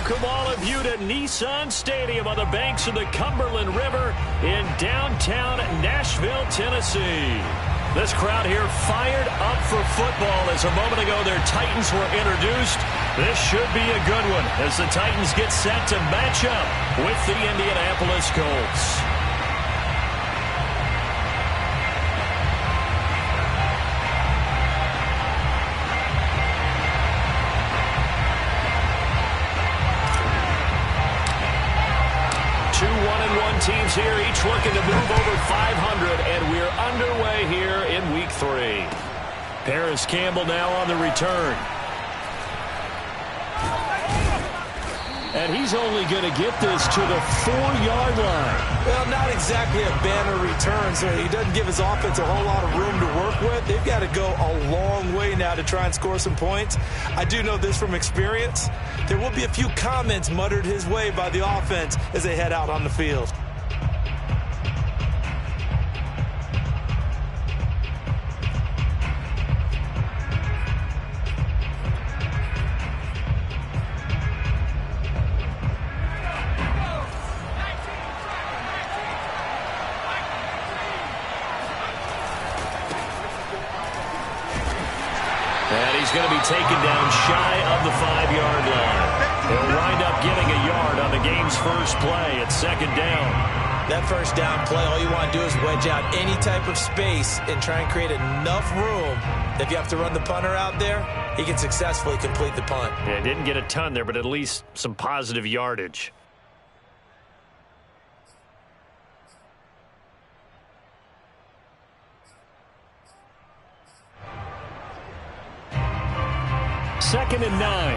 Welcome all of you to Nissan Stadium on the banks of the Cumberland River in downtown Nashville, Tennessee. This crowd here fired up for football as a moment ago their Titans were introduced. This should be a good one as the Titans get set to match up with the Indianapolis Colts. Teams here, each looking to move over 500, and we're underway here in Week 3. Paris Campbell now on the return. And he's only going to get this to the 4-yard line. Well, not exactly a banner return, so he doesn't give his offense a whole lot of room to work with. They've got to go a long way now to try and score some points. I do know this from experience. There will be a few comments muttered his way by the offense as they head out on the field. Going to be taken down shy of the 5-yard line. He'll wind up getting a yard on the game's first play at second down. That first down play, all you want to do is wedge out any type of space and try and create enough room. If you have to run the punter out there, he can successfully complete the punt. Yeah, didn't get a ton there, but at least some positive yardage. Second and 9.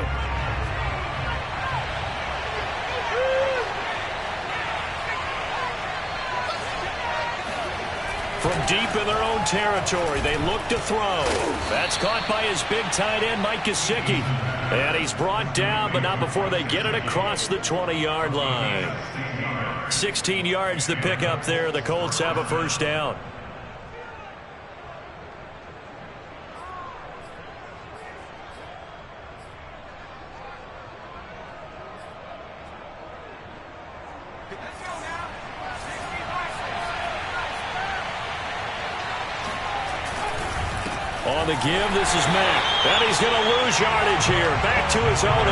From deep in their own territory, they look to throw. That's caught by his big tight end, Mike Gesicki. And he's brought down, but not before they get it across the 20-yard line. 16 yards the pickup there. The Colts have a first down. On the give, this is Mack. And he's going to lose yardage here. Back to his own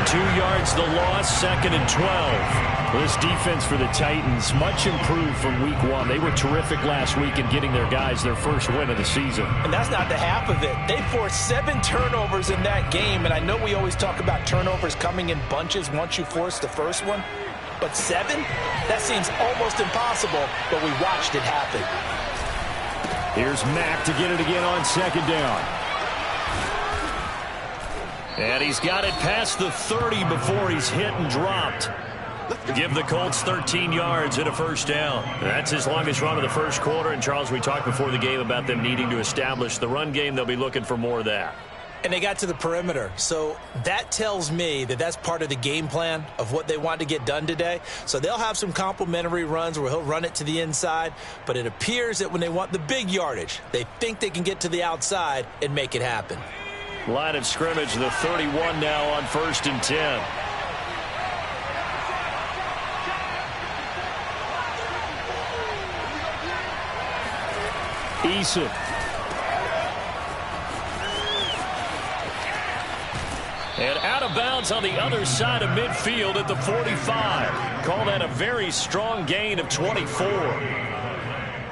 18. 2 yards the loss, second and 12. This defense for the Titans, much improved from Week 1. They were terrific last week in getting their guys their first win of the season. And that's not the half of it. They forced 7 turnovers in that game. And I know we always talk about turnovers coming in bunches once you force the first one. But 7? That seems almost impossible, but we watched it happen. Here's Mack to get it again on second down. And he's got it past the 30 before he's hit and dropped. Give the Colts 13 yards and a first down. That's his longest run of the first quarter. And, Charles, we talked before the game about them needing to establish the run game. They'll be looking for more of that. And they got to the perimeter. So that tells me that that's part of the game plan of what they want to get done today. So they'll have some complimentary runs where he'll run it to the inside. But it appears that when they want the big yardage, they think they can get to the outside and make it happen. Line of scrimmage, the 31 now on 1st and 10. Eason. And out of bounds on the other side of midfield at the 45. Call that a very strong gain of 24.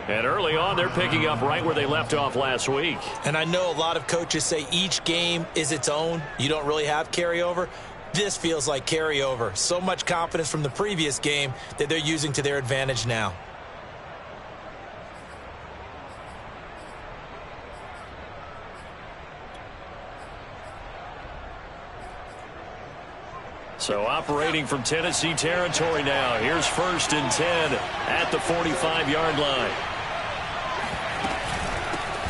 And early on, they're picking up right where they left off last week. And I know a lot of coaches say each game is its own. You don't really have carryover. This feels like carryover. So much confidence from the previous game that they're using to their advantage now. So operating from Tennessee territory now. Here's 1st and 10 at the 45-yard line.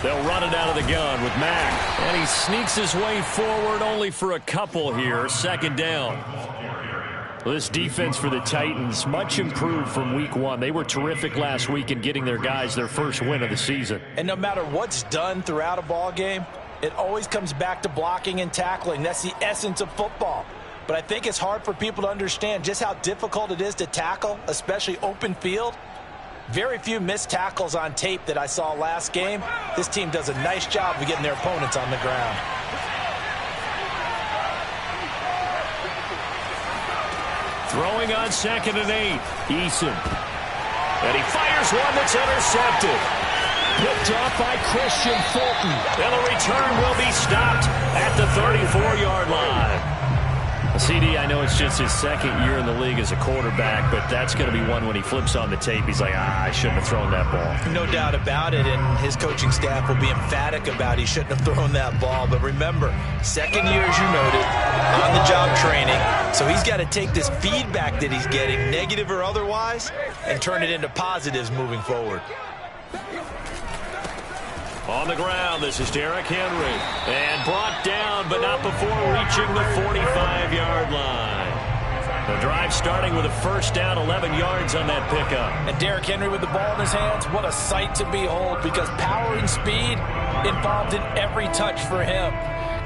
They'll run it out of the gun with Mack. And he sneaks his way forward only for a couple here. Second down. This defense for the Titans, much improved from Week 1. They were terrific last week in getting their guys their first win of the season. And no matter what's done throughout a ball game, it always comes back to blocking and tackling. That's the essence of football. but I think it's hard for people to understand just how difficult it is to tackle, especially open field. Very few missed tackles on tape that I saw last game. This team does a nice job of getting their opponents on the ground. Throwing on 2nd and 8. Eason. And he fires one that's intercepted. Picked off by Christian Fulton. And the return will be stopped at the 34-yard line. CD, I know it's just his 2nd year in the league as a quarterback, but that's going to be one when he flips on the tape. He's like, I shouldn't have thrown that ball. No doubt about it, and his coaching staff will be emphatic about he shouldn't have thrown that ball. But remember, 2nd year, as you noted, on-the-job training. So he's got to take this feedback that he's getting, negative or otherwise, and turn it into positives moving forward. On the ground, this is Derrick Henry. And brought down, but not before reaching the 45-yard line. The drive starting with a 1st down, 11 yards on that pickup. And Derrick Henry with the ball in his hands, what a sight to behold, because power and speed involved in every touch for him.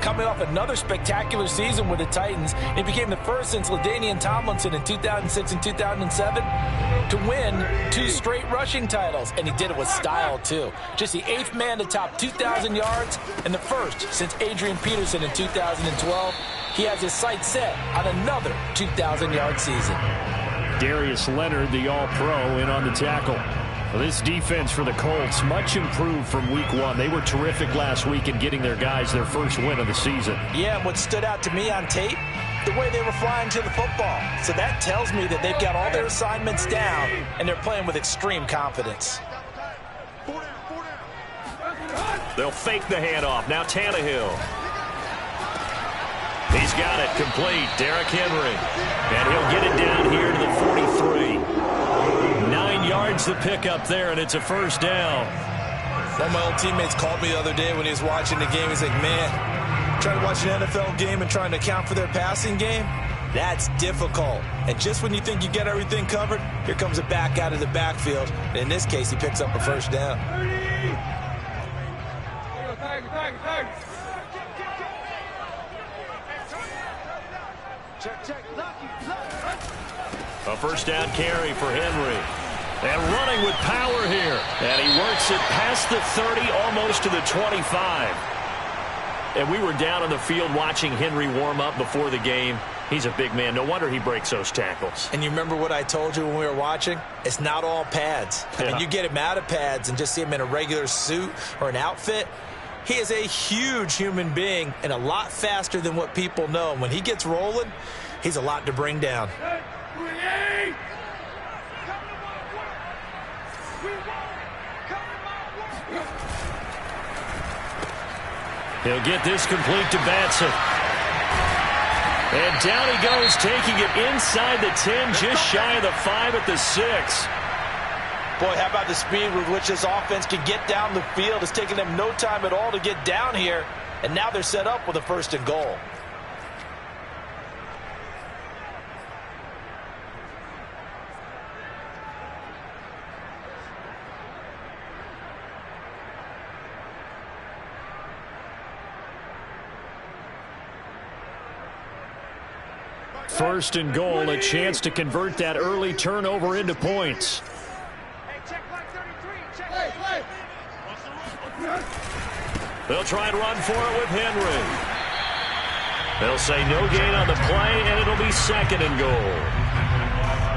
Coming off another spectacular season with the Titans, he became the first since LaDainian Tomlinson in 2006 and 2007 to win 2 straight rushing titles, and he did it with style too. Just the 8th man to top 2,000 yards and the first since Adrian Peterson in 2012. He has his sights set on another 2,000-yard season. Darius Leonard, the All-Pro, in on the tackle. Well, this defense for the Colts, much improved from week 1. They were terrific last week in getting their guys their first win of the season. Yeah, and what stood out to me on tape, the way they were flying to the football. So that tells me that they've got all their assignments down, and they're playing with extreme confidence. They'll fake the handoff. Now Tannehill. He's got it complete. Derrick Henry. And he'll get it down here to the 43. 9 yards to pick up there, and it's a 1st down. One of my old teammates called me the other day when he was watching the game. He's like, man, trying to watch an NFL game and trying to account for their passing game, that's difficult. And just when you think you get everything covered, here comes a back out of the backfield. And in this case, he picks up a 1st down. A 1st down carry for Henry. And running with power here. And he works it past the 30, almost to the 25. And we were down on the field watching Henry warm up before the game. He's a big man. No wonder he breaks those tackles. And you remember what I told you when we were watching? It's not all pads. I mean, you get him out of pads and just see him in a regular suit or an outfit. He is a huge human being and a lot faster than what people know. And when he gets rolling, he's a lot to bring down. He'll get this complete to Batson. And down he goes, taking it inside the 10, just shy of the 5 at the 6. Boy, how about the speed with which this offense can get down the field? It's taken them no time at all to get down here, and now they're set up with a 1st and goal. First and goal, a chance to convert that early turnover into points. They'll try and run for it with Henry. They'll say no gain on the play, and it'll be 2nd and goal.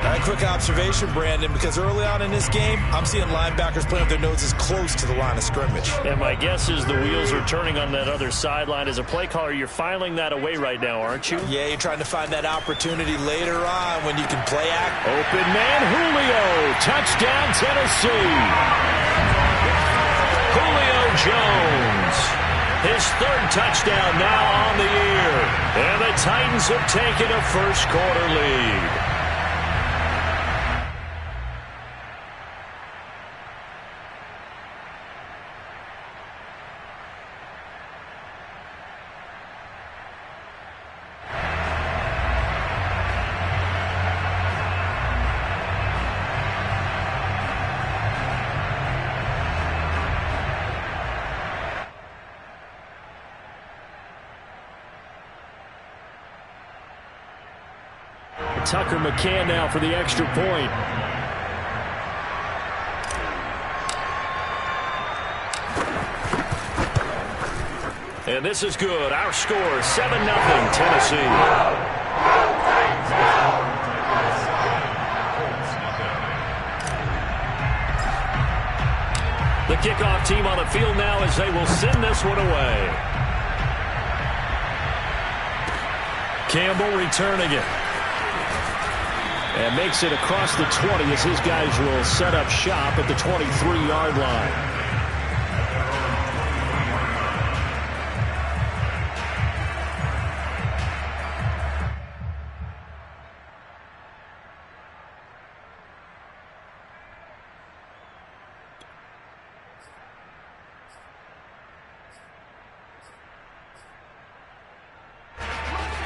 A quick observation, Brandon, because early on in this game, I'm seeing linebackers playing with their noses close to the line of scrimmage. And my guess is the wheels are turning on that other sideline. As a play caller, you're filing that away right now, aren't you? Yeah, you're trying to find that opportunity later on when you can play act. Open man, Julio. Touchdown, Tennessee. Julio Jones. His 3rd touchdown now on the year. And the Titans have taken a first-quarter lead. Tucker McCann now for the extra point. And this is good. Our score, 7-0 Tennessee. The kickoff team on the field now as they will send this one away. Campbell returning it. And makes it across the 20 as his guys will set up shop at the 23-yard line.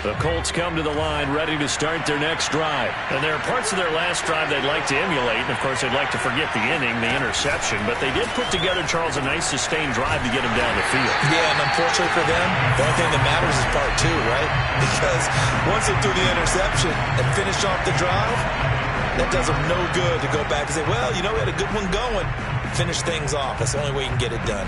The Colts come to the line ready to start their next drive. And there are parts of their last drive they'd like to emulate. And, of course, they'd like to forget the inning, the interception. But they did put together, Charles, a nice sustained drive to get them down the field. Yeah, and unfortunately for them, the only thing that matters is part two, right? Because once they threw the interception and finished off the drive, that does them no good to go back and say, well, you know, we had a good one going. Finish things off. That's the only way you can get it done.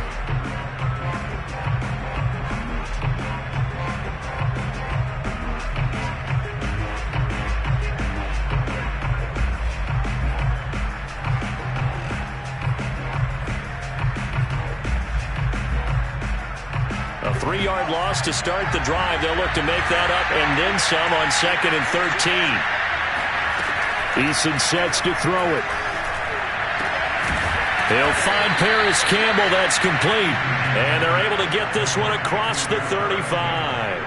A 3-yard loss to start the drive. They'll look to make that up and then some on 2nd and 13. Eason sets to throw it. He'll find Paris Campbell. That's complete. And they're able to get this one across the 35.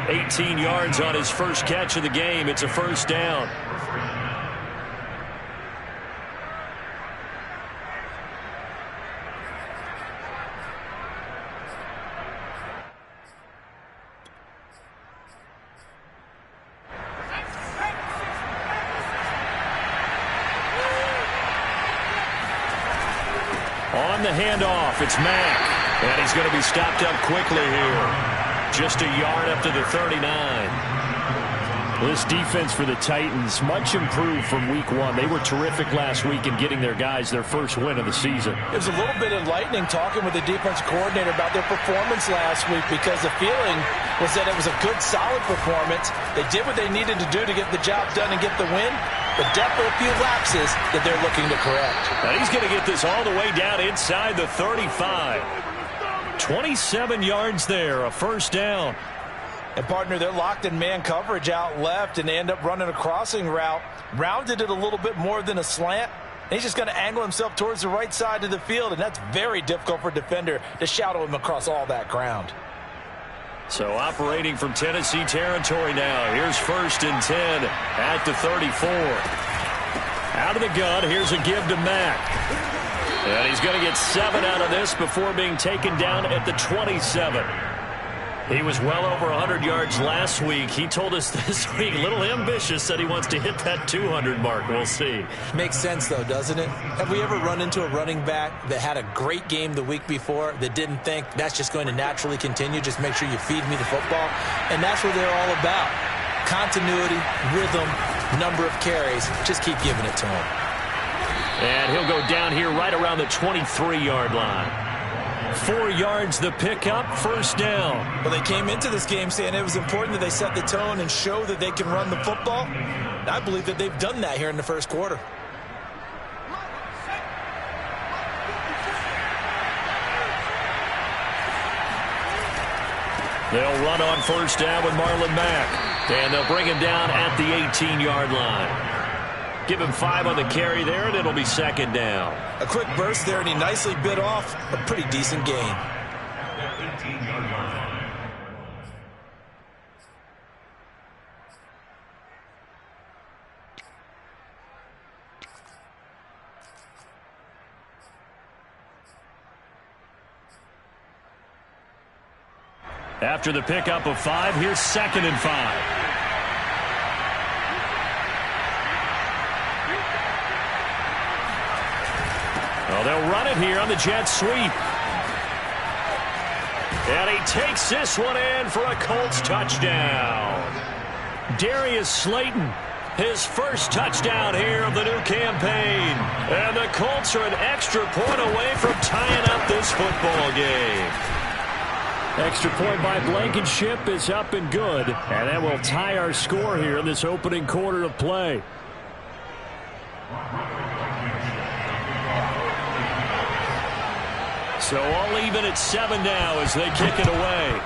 18 yards on his first catch of the game. It's a first down. On the handoff, it's Mack. And he's going to be stopped up quickly here. Just a yard up to the 39. This defense for the Titans, much improved from week one. They were terrific last week in getting their guys their first win of the season. It was a little bit enlightening talking with the defense coordinator about their performance last week because the feeling was that it was a good, solid performance. They did what they needed to do to get the job done and get the win. But definitely a few lapses that they're looking to correct. And he's going to get this all the way down inside the 35. 27 yards there, a first down. And, partner, they're locked in man coverage out left, and they end up running a crossing route. Rounded it a little bit more than a slant. And he's just going to angle himself towards the right side of the field, and that's very difficult for a defender to shadow him across all that ground. So operating from Tennessee territory now. Here's 1st and 10 at the 34. Out of the gun, here's a give to Mack. And he's going to get 7 out of this before being taken down at the 27. He was well over 100 yards last week. He told us this week, a little ambitious, said he wants to hit that 200 mark. We'll see. Makes sense, though, doesn't it? Have we ever run into a running back that had a great game the week before that didn't think that's just going to naturally continue? Just make sure you feed me the football. And that's what they're all about. Continuity, rhythm, number of carries. Just keep giving it to him. And he'll go down here right around the 23-yard line. 4 yards the pickup, first down. Well, they came into this game saying it was important that they set the tone and show that they can run the football. And I believe that they've done that here in the first quarter. They'll run on first down with Marlon Mack. And they'll bring him down at the 18-yard line. Give him 5 on the carry there, and it'll be 2nd down. A quick burst there, and he nicely bit off a pretty decent gain. After the pickup of 5, here's 2nd and 5. Well, they'll run it here on the jet sweep. And he takes this one in for a Colts touchdown. Darius Slayton, his first touchdown here of the new campaign. And the Colts are an extra point away from tying up this football game. Extra point by Blankenship is up and good. And that will tie our score here in this opening quarter of play. So all even at 7 now as they kick it away.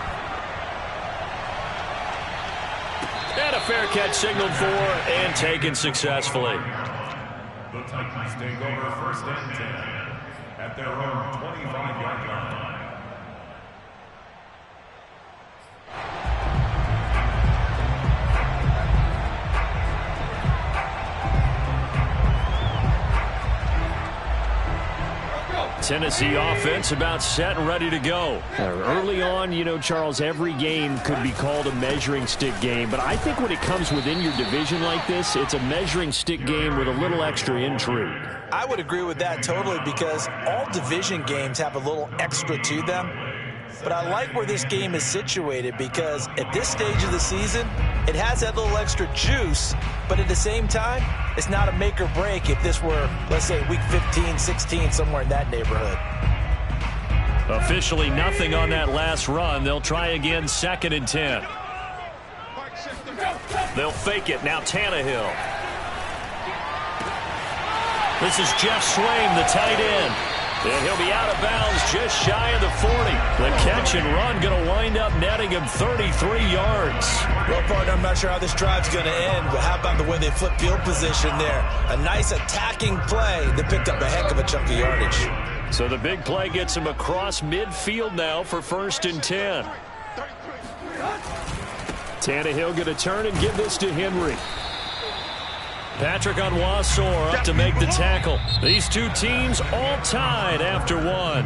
And a fair catch signaled for and taken successfully. The Titans take over 1st and 10 at their own 25-yard line. Tennessee offense about set and ready to go. Early on, you know, Charles, every game could be called a measuring stick game. But I think when it comes within your division like this, it's a measuring stick game with a little extra intrigue. I would agree with that totally because all division games have a little extra to them. But I like where this game is situated because at this stage of the season, it has that little extra juice, but at the same time, it's not a make or break if this were, let's say, week 15, 16, somewhere in that neighborhood. Officially nothing on that last run. They'll try again, 2nd and 10. They'll fake it. Now Tannehill. This is Jeff Swain, the tight end. And he'll be out of bounds just shy of the 40. The catch and run going to wind up netting him 33 yards. Well, partner, I'm not sure how this drive's going to end, but how about the way they flip field position there? A nice attacking play that picked up a heck of a chunk of yardage. So the big play gets him across midfield now for 1st and 10. Tannehill going to turn and give this to Henry. Patrick Onwuasor up to make the tackle. These two teams all tied after one.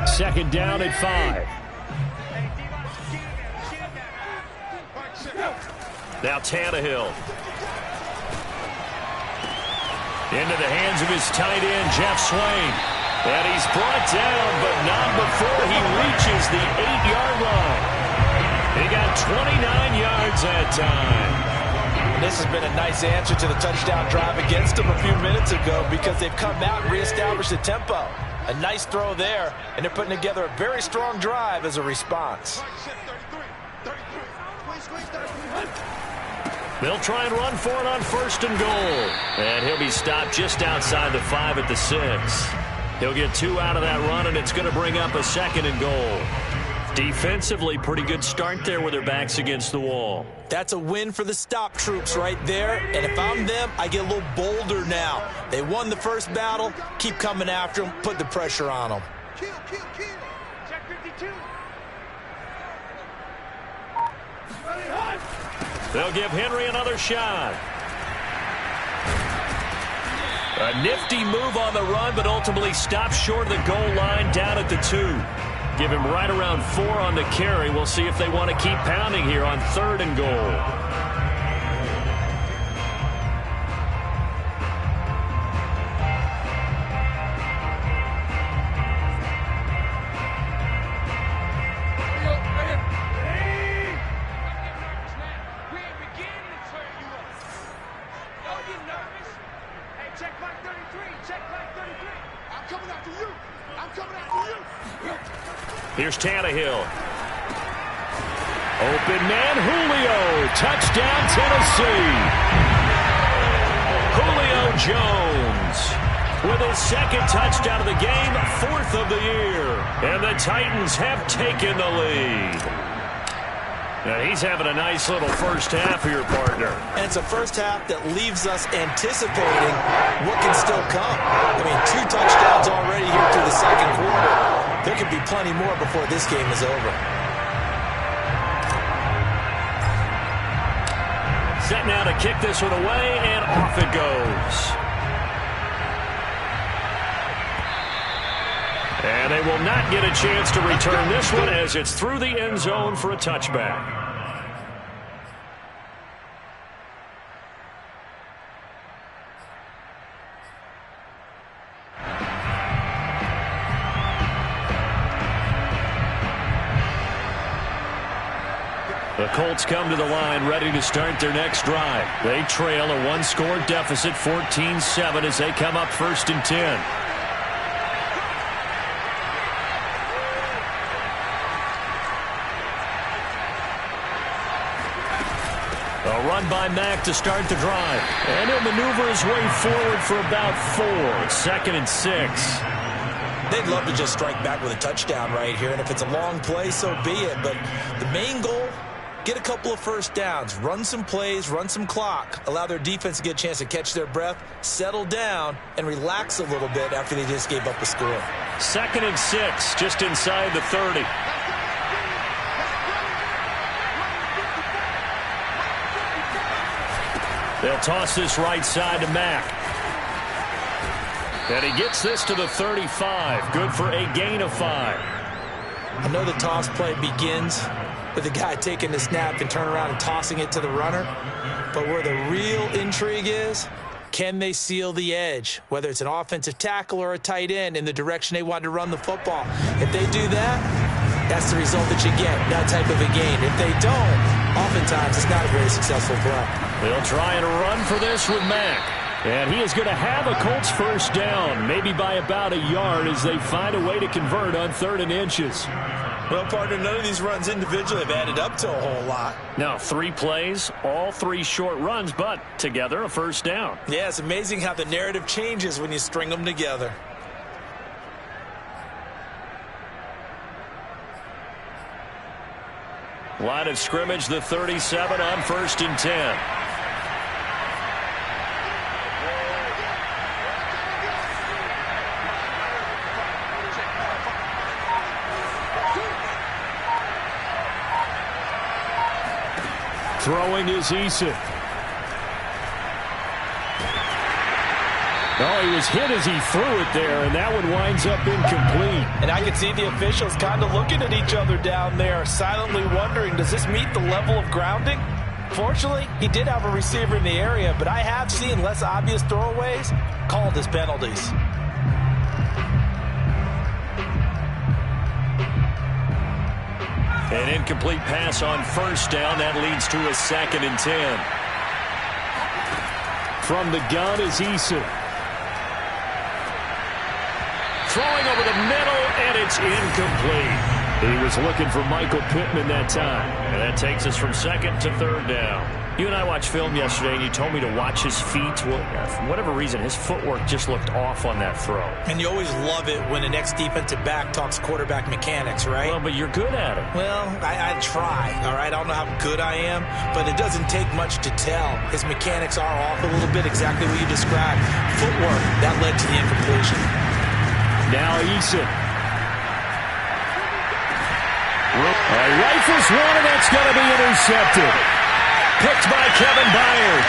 Second down at 5. Now Tannehill. Into the hands of his tight end, Jeff Swain. And he's brought down, but not before he reaches the 8-yard line. He got 29 yards that time. This has been a nice answer to the touchdown drive against them a few minutes ago because they've come out and reestablished the tempo. A nice throw there, and they're putting together a very strong drive as a response. They'll try and run for it on 1st and goal. And he'll be stopped just outside the 5 at the 6. He'll get 2 out of that run, and it's going to bring up a 2nd and goal. Defensively, pretty good start there with their backs against the wall. That's a win for the stop troops right there. And if I'm them, I get a little bolder now. They won the first battle. Keep coming after them. Put the pressure on them. Kill. Check 52. They'll give Henry another shot. A nifty move on the run, but ultimately stopped short of the goal line down at the 2. Give him right around 4 on the carry. We'll see if they want to keep pounding here on 3rd and goal. Here's Tannehill. Open man, Julio. Touchdown, Tennessee. Julio Jones with his 2nd touchdown of the game, 4th of the year. And the Titans have taken the lead. Now he's having a nice little first half here, partner. And it's a first half that leaves us anticipating what can still come. I mean, 2 touchdowns already here through the 2nd quarter. There could be plenty more before this game is over. Set now to kick this one away, and off it goes. And they will not get a chance to return this one as it's through the end zone for a touchback. The Colts come to the line ready to start their next drive. They trail a one-score deficit, 14-7, as they come up 1st and 10. A run by Mack to start the drive. And he'll maneuver his way forward for about 4. 2nd and 6. They'd love to just strike back with a touchdown right here, and if it's a long play, so be it. But the main goal, get a couple of first downs, run some plays, run some clock, allow their defense to get a chance to catch their breath, settle down, and relax a little bit after they just gave up a score. 2nd and 6, just inside the 30. They'll toss this right side to Mack. And he gets this to the 35. Good for a gain of 5. I know the toss play begins with the guy taking the snap and turn around and tossing it to the runner. But where the real intrigue is, can they seal the edge? Whether it's an offensive tackle or a tight end in the direction they want to run the football. If they do that, that's the result that you get, that type of a gain. If they don't, oftentimes it's not a very successful play. They'll try and run for this with Mack. And he is going to have a Colts first down, maybe by about a yard as they find a way to convert on 3rd and inches. Well, partner, none of these runs individually have added up to a whole lot. Now, 3 plays, all 3 short runs, but together a first down. Yeah, it's amazing how the narrative changes when you string them together. Line of scrimmage, the 37 on 1st and 10. Throwing is Eason. Oh, he was hit as he threw it there, and that one winds up incomplete. And I can see the officials kind of looking at each other down there, silently wondering, does this meet the level of grounding? Fortunately, he did have a receiver in the area, but I have seen less obvious throwaways called as penalties. An incomplete pass on first down. That leads to a 2nd and 10. From the gun is Eason. Throwing over the middle, and it's incomplete. He was looking for Michael Pittman that time. And that takes us from 2nd to 3rd down. You and I watched film yesterday, and you told me to watch his feet. Well, for whatever reason, his footwork just looked off on that throw. And you always love it when the next defensive back talks quarterback mechanics, right? Well, but you're good at it. Well, I try, all right? I don't know how good I am, but it doesn't take much to tell. His mechanics are off a little bit, exactly what you described. Footwork, that led to the incompletion. Now Eason. Rifles one, and that's going to be intercepted. Picked by Kevin Byard.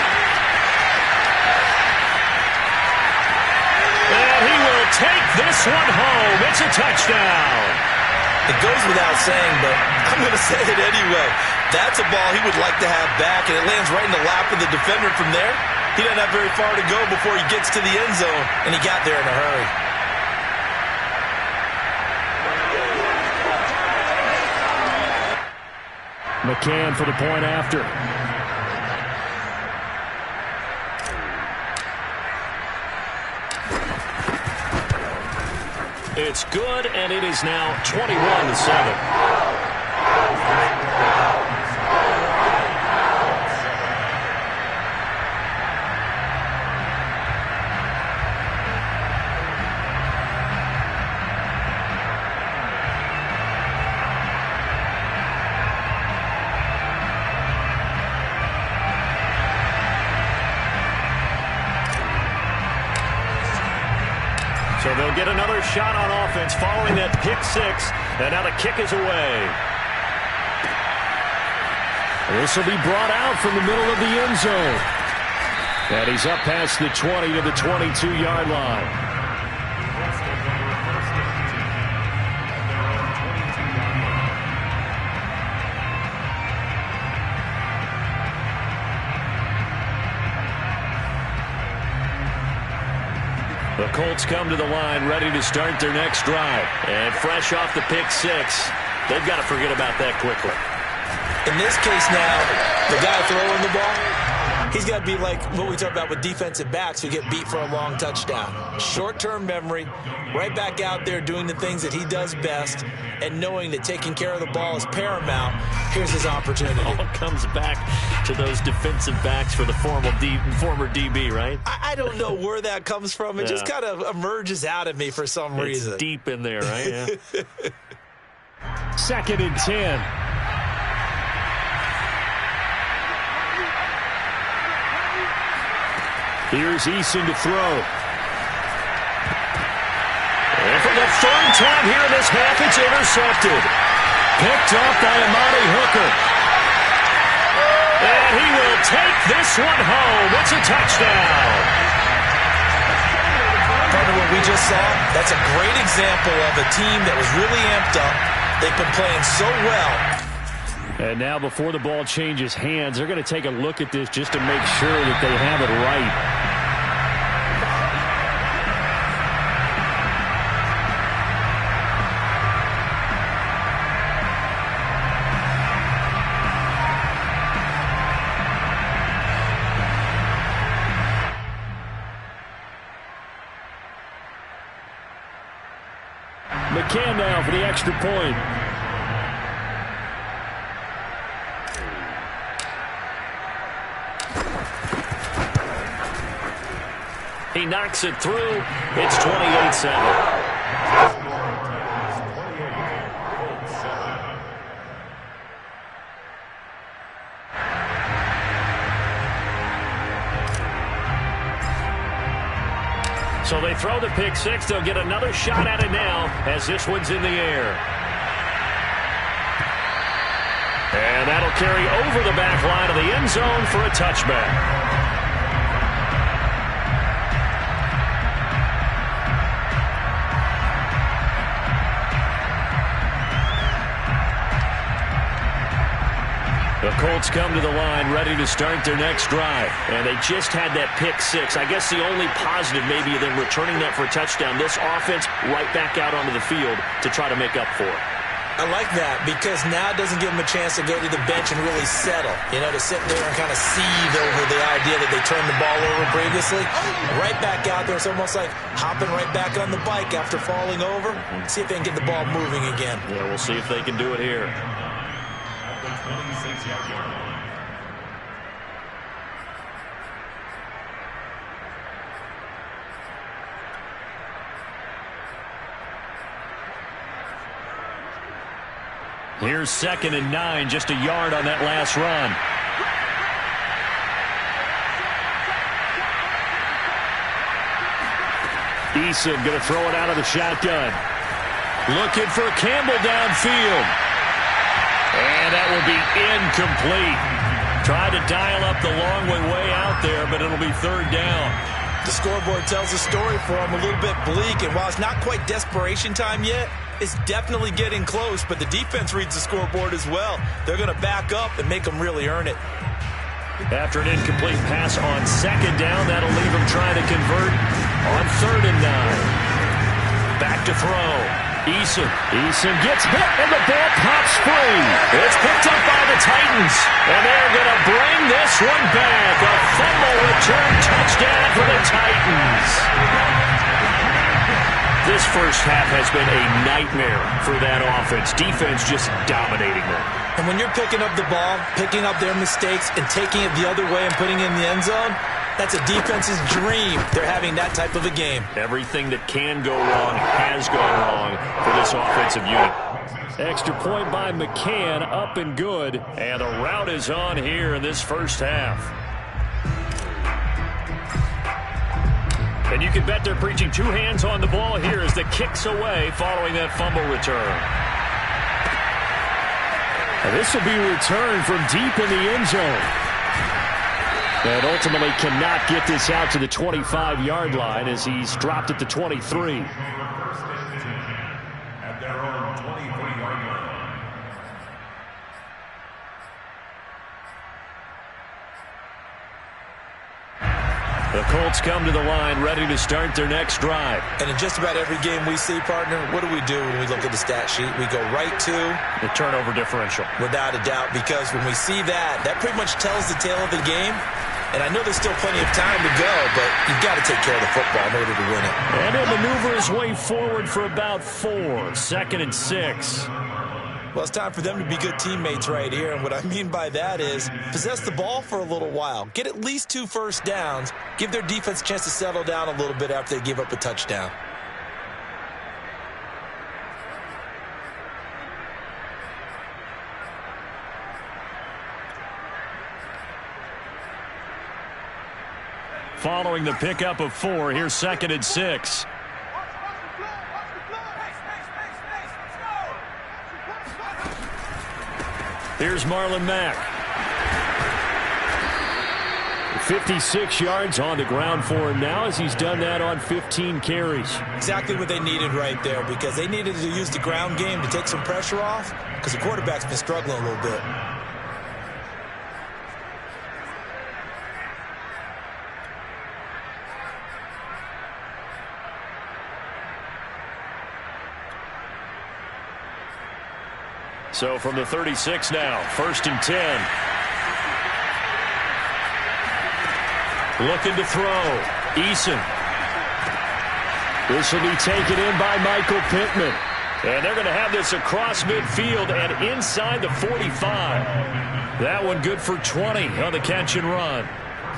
And he will take this one home. It's a touchdown. It goes without saying, but I'm going to say it anyway. That's a ball he would like to have back, and it lands right in the lap of the defender from there. He doesn't have very far to go before he gets to the end zone, and he got there in a hurry. McCann for the point after. It's good, and it is now 21-7. So they'll get another shot on offense following that pick six, and now the kick is away. This will be brought out from the middle of the end zone. And he's up past the 20 to the 22-yard line. Colts come to the line, ready to start their next drive. And fresh off the pick six, they've got to forget about that quickly. In this case now, the guy throwing the ball, he's got to be like what we talk about with defensive backs who get beat for a long touchdown. Short-term memory, right back out there doing the things that he does best, and knowing that taking care of the ball is paramount. Here's his opportunity. All comes back to those defensive backs for the former DB, right? I don't know where that comes from. It just kind of emerges out of me for some reason. It's deep in there, right? Yeah. 2nd and 10. Here's Eason to throw. And for the third time here in this half, it's intercepted. Picked up by Amani Hooker. And he will take this one home. It's a touchdown. Part of what we just saw, that's a great example of a team that was really amped up. They've been playing so well. And now before the ball changes hands, they're going to take a look at this just to make sure that they have it right. McCann now for the extra point. He knocks it through. It's 28-7. So they throw the pick six. They'll get another shot at it now as this one's in the air. And that'll carry over the back line of the end zone for a touchback. The Colts come to the line ready to start their next drive. And they just had that pick six. I guess the only positive maybe of them returning that for a touchdown. This offense right back out onto the field to try to make up for it. I like that because now it doesn't give them a chance to go to the bench and really settle. You know, to sit there and kind of seethe over the idea that they turned the ball over previously. Right back out there. It's almost like hopping right back on the bike after falling over. See if they can get the ball moving again. Yeah, we'll see if they can do it here. Here's 2nd and 9, just a yard on that last run. Eason going to throw it out of the shotgun. Looking for Campbell downfield. And that will be incomplete. Tried to dial up the long way out there, but it'll be 3rd down. The scoreboard tells a story for them a little bit bleak, and while it's not quite desperation time yet, it's definitely getting close, but the defense reads the scoreboard as well. They're going to back up and make them really earn it. After an incomplete pass on 2nd down, that'll leave them trying to convert on 3rd and 9. Back to throw. Eason gets hit, and the ball pops free. It's picked up by the Titans, and they're going to bring this one back. A fumble return touchdown for the Titans. This first half has been a nightmare for that offense. Defense just dominating them. And when you're picking up the ball, picking up their mistakes, and taking it the other way and putting it in the end zone, that's a defense's dream. They're having that type of a game. Everything that can go wrong has gone wrong for this offensive unit. Extra point by McCann, up and good. And the route is on here in this first half. And you can bet they're preaching two hands on the ball here as the kick's away following that fumble return. And this will be returned from deep in the end zone. And ultimately cannot get this out to the 25-yard line as he's dropped at the 23. At their own 23-yard line. The Colts come to the line ready to start their next drive. And in just about every game we see, partner, what do we do when we look at the stat sheet? We go right to the turnover differential. Without a doubt, because when we see that, that pretty much tells the tale of the game. And I know there's still plenty of time to go, but you've got to take care of the football in order to win it. And he'll maneuver his way forward for about 4. 2nd and 6. Well, it's time for them to be good teammates right here. And what I mean by that is possess the ball for a little while. Get at least 2 first downs. Give their defense a chance to settle down a little bit after they give up a touchdown. Following the pickup of 4, here's 2nd and 6. Here's Marlon Mack. 56 yards on the ground for him now as he's done that on 15 carries. Exactly what they needed right there, because they needed to use the ground game to take some pressure off, because the quarterback's been struggling a little bit. So from the 36 now, 1st and 10. Looking to throw. Eason. This will be taken in by Michael Pittman. And they're going to have this across midfield and inside the 45. That one good for 20 on the catch and run.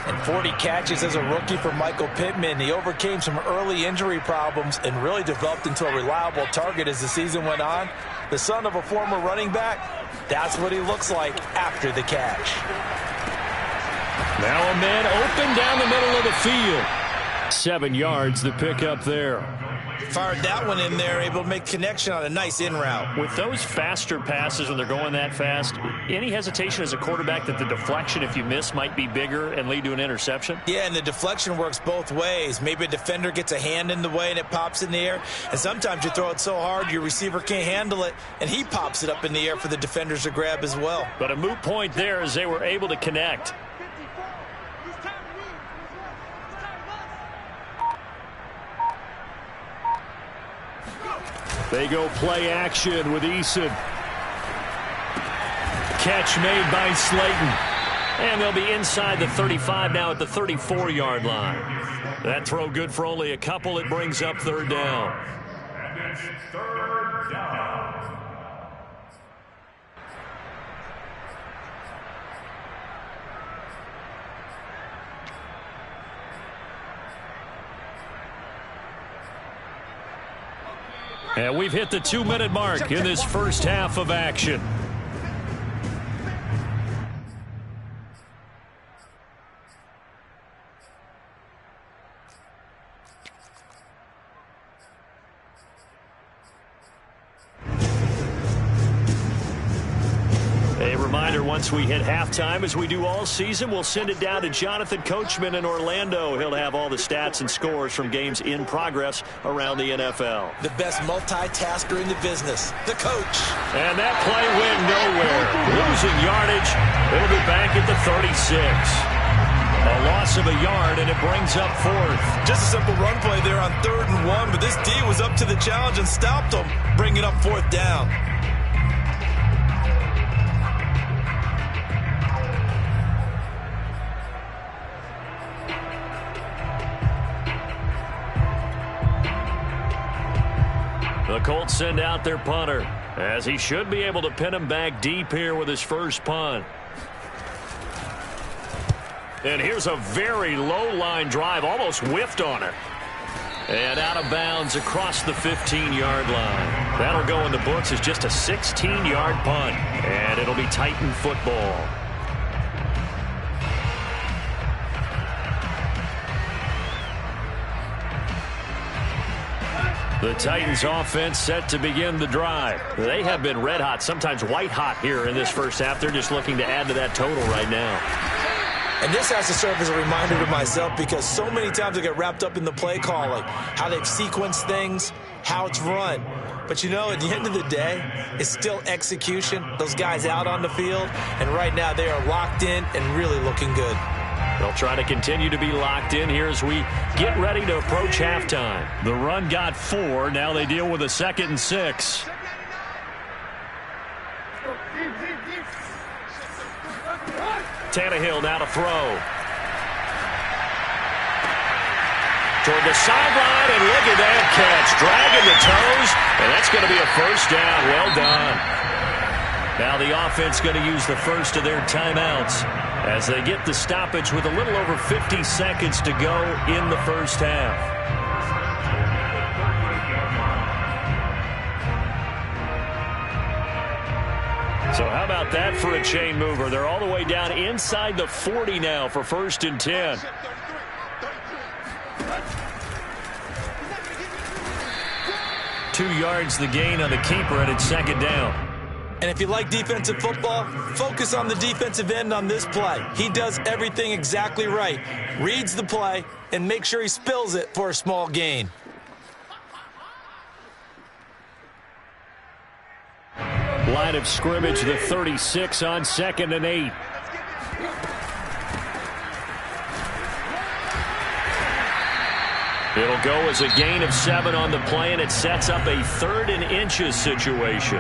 And 40 catches as a rookie for Michael Pittman. He overcame some early injury problems and really developed into a reliable target as the season went on. The son of a former running back, that's what he looks like after the catch. Now a man open down the middle of the field. 7 yards, the pickup there. Fired that one in there, able to make connection on a nice in route. With those faster passes when they're going that fast, any hesitation as a quarterback that the deflection, if you miss, might be bigger and lead to an interception? Yeah, and the deflection works both ways. Maybe a defender gets a hand in the way and it pops in the air. And sometimes you throw it so hard your receiver can't handle it, and he pops it up in the air for the defenders to grab as well. But a moot point there as they were able to connect. They go play action with Eason. Catch made by Slayton. And they'll be inside the 35 now at the 34-yard line. That throw good for only a couple. It brings up 3rd down. And it's 3rd down. And we've hit the 2-minute mark in this first half of action. A reminder, once we hit halftime, as we do all season, we'll send it down to Jonathan Coachman in Orlando. He'll have all the stats and scores from games in progress around the NFL. The best multitasker in the business, the coach. And that play went nowhere. Losing yardage. It'll be back at the 36. A loss of a yard, and it brings up 4th. Just a simple run play there on 3rd and 1, but this D was up to the challenge and stopped him, bringing up 4th down. The Colts send out their punter, as he should be able to pin him back deep here with his first punt. And here's a very low-line drive, almost whiffed on it. And out of bounds across the 15-yard line. That'll go in the books as just a 16-yard punt, and it'll be Titan football. The Titans offense set to begin the drive. They have been red hot, sometimes white hot here in this first half. They're just looking to add to that total right now. And this has to serve as a reminder to myself, because so many times I get wrapped up in the play calling, how they've sequenced things, how it's run. But, you know, at the end of the day, it's still execution. Those guys out on the field, and right now they are locked in and really looking good. They'll try to continue to be locked in here as we get ready to approach halftime. The run got 4. Now they deal with a 2nd and 6. Tannehill now to throw. Toward the sideline, and look at that catch. Dragging the toes, and that's going to be a first down. Well done. Now the offense going to use the first of their timeouts as they get the stoppage with a little over 50 seconds to go in the first half. So how about that for a chain mover? They're all the way down inside the 40 now for 1st and 10. Two yards the gain on the keeper, and it's 2nd down. And if you like defensive football, focus on the defensive end on this play. He does everything exactly right. Reads the play and makes sure he spills it for a small gain. Line of scrimmage, the 36 on 2nd and 8. It'll go as a gain of 7 on the play, and it sets up a 3rd and inches situation.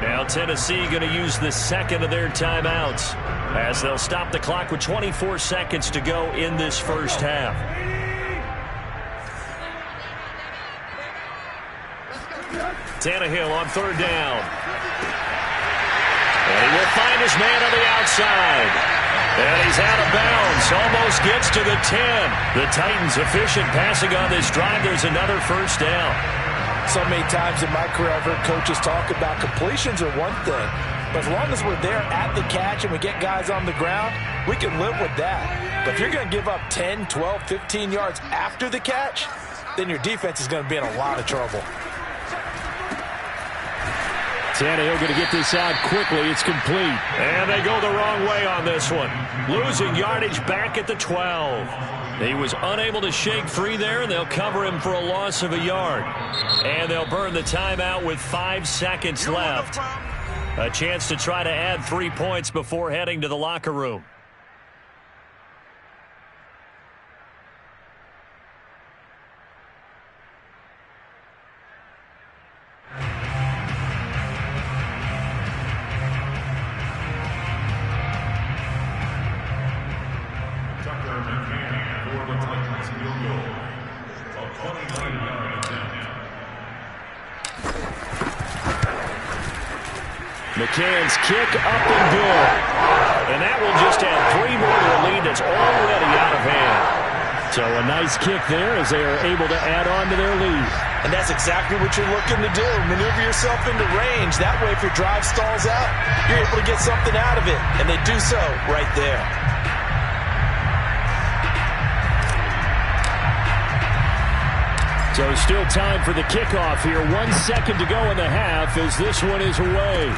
Now Tennessee going to use the 2nd of their timeouts as they'll stop the clock with 24 seconds to go in this first half. Tannehill on 3rd down. And he will find his man on the outside. And he's out of bounds. Almost gets to the 10. The Titans efficient passing on this drive. There's another first down. So many times in my career I've heard coaches talk about completions are one thing. But as long as we're there at the catch and we get guys on the ground, we can live with that. But if you're going to give up 10, 12, 15 yards after the catch, then your defense is going to be in a lot of trouble. Tannehill going to get this out quickly. It's complete. And they go the wrong way on this one. Losing yardage back at the 12. He was unable to shake free there, and they'll cover him for a loss of a yard. And they'll burn the timeout with 5 seconds left. A chance to try to add 3 points before heading to the locker room. McCann's kick up and good. And that will just add 3 more to a lead that's already out of hand. So a nice kick there as they are able to add on to their lead. And that's exactly what you're looking to do. Maneuver yourself into range. That way if your drive stalls out, you're able to get something out of it. And they do so right there. So still time for the kickoff here. 1 second to go in the half as this one is away.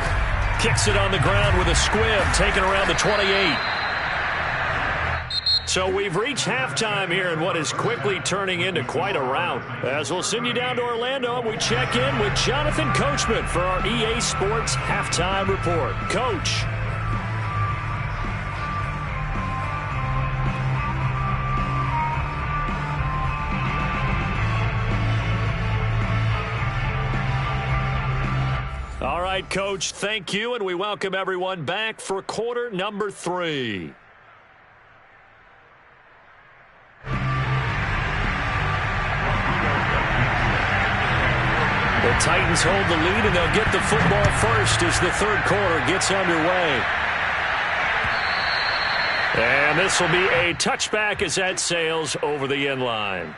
Kicks it on the ground with a squib, taken around the 28. So we've reached halftime here in what is quickly turning into quite a rout. As we'll send you down to Orlando, and we check in with Jonathan Coachman for our EA Sports Halftime Report. Coach. All right, Coach, thank you, and we welcome everyone back for quarter number 3. The Titans hold the lead, and they'll get the football first as the 3rd quarter gets underway. And this will be a touchback as that sails over the end line.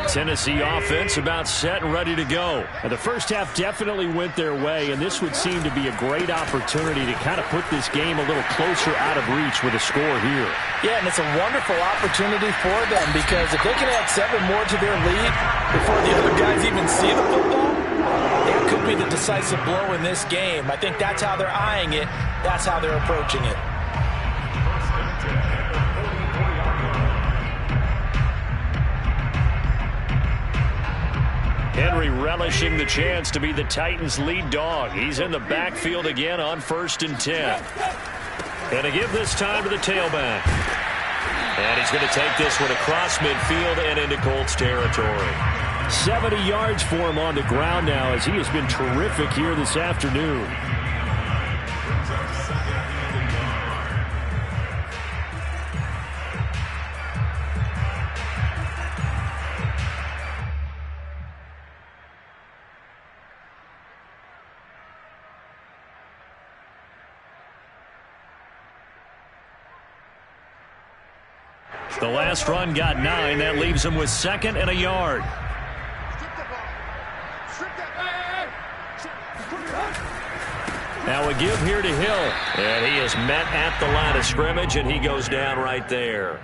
Tennessee offense about set and ready to go. And the first half definitely went their way, and this would seem to be a great opportunity to kind of put this game a little closer out of reach with a score here. Yeah, and it's a wonderful opportunity for them because if they can add 7 more to their lead before the other guys even see the football, it could be the decisive blow in this game. I think that's how they're eyeing it. That's how they're approaching it. relishing the chance to be the Titans' lead dog. He's in the backfield again on 1st and 10. And to give this time to the tailback. And he's going to take this one across midfield and into Colts territory. 70 yards for him on the ground now as he has been terrific here this afternoon. The last run got 9. That leaves him with 2nd and a yard. Now a give here to Hill. And he is met at the line of scrimmage, and he goes down right there.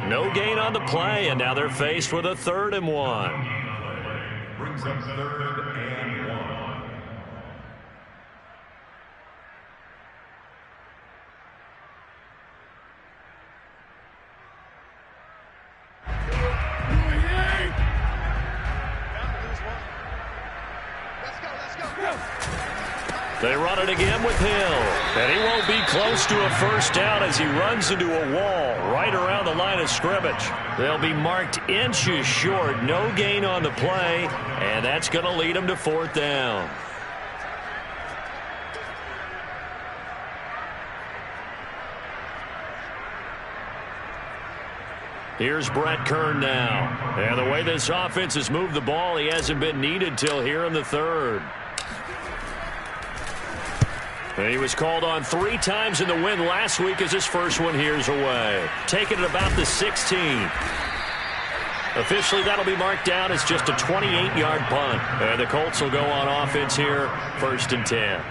No gain on the play, and now they're faced with a 3rd and 1. Brings up 3rd and 1. They run it again with Hill. And he won't be close to a first down as he runs into a wall right around the line of scrimmage. They'll be marked inches short. No gain on the play. And that's going to lead them to 4th down. Here's Brett Kern now. And the way this offense has moved the ball, he hasn't been needed till here in the 3rd. He was called on 3 times in the win last week as his first one here's away. Taking it about the 16. Officially, that'll be marked down as just a 28-yard punt. And the Colts will go on offense here, 1st and 10.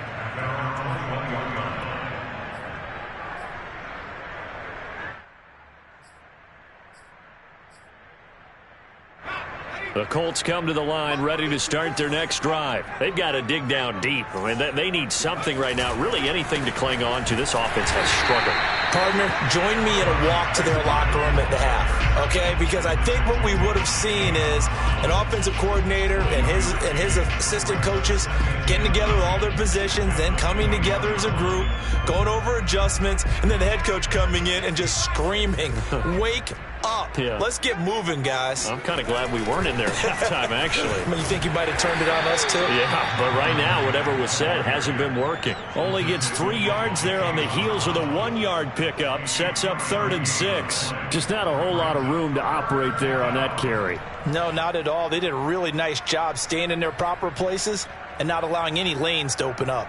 The Colts come to the line ready to start their next drive. They've got to dig down deep. I mean, they need something right now, really anything to cling on to. This offense has struggled. Partner, join me in a walk to their locker room at the half, okay? Because I think what we would have seen is an offensive coordinator and his assistant coaches getting together with all their positions, then coming together as a group, going over adjustments, and then the head coach coming in and just screaming, wake up. Yeah. Let's get moving, guys. I'm kind of glad we weren't in there at halftime, actually. I mean, you think he might have turned it on us, too? Yeah, but right now, whatever was said hasn't been working. Only gets 3 yards there on the heels of the 1-yard pickup. Sets up 3rd and 6. Just not a whole lot of room to operate there on that carry. No, not at all. They did a really nice job staying in their proper places and not allowing any lanes to open up.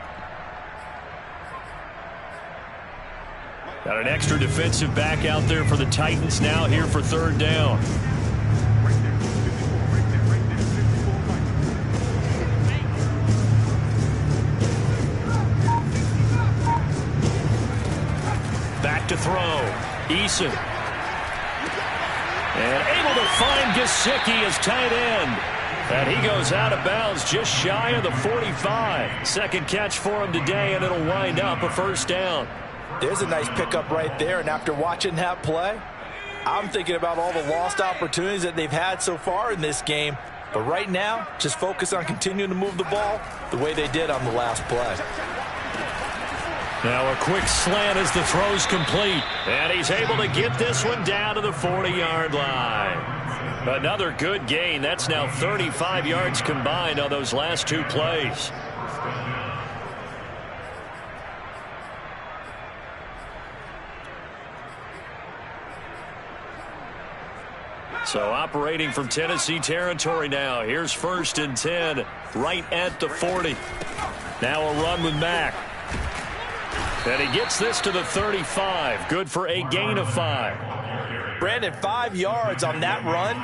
Got an extra defensive back out there for the Titans now here for 3rd down. Back to throw. Eason. And able to find Gesicki as tight end. And he goes out of bounds just shy of the 45. Second catch for him today, and it'll wind up a 1st down. There's a nice pickup right there, and after watching that play, I'm thinking about all the lost opportunities that they've had so far in this game. But right now, just focus on continuing to move the ball the way they did on the last play. Now a quick slant as the throw's complete. And he's able to get this one down to the 40-yard line. Another good gain. That's now 35 yards combined on those last 2 plays. So operating from Tennessee territory now. Here's 1st and 10 right at the 40. Now a run with Mack. And he gets this to the 35. Good for a gain of 5. Brandon, 5 yards on that run.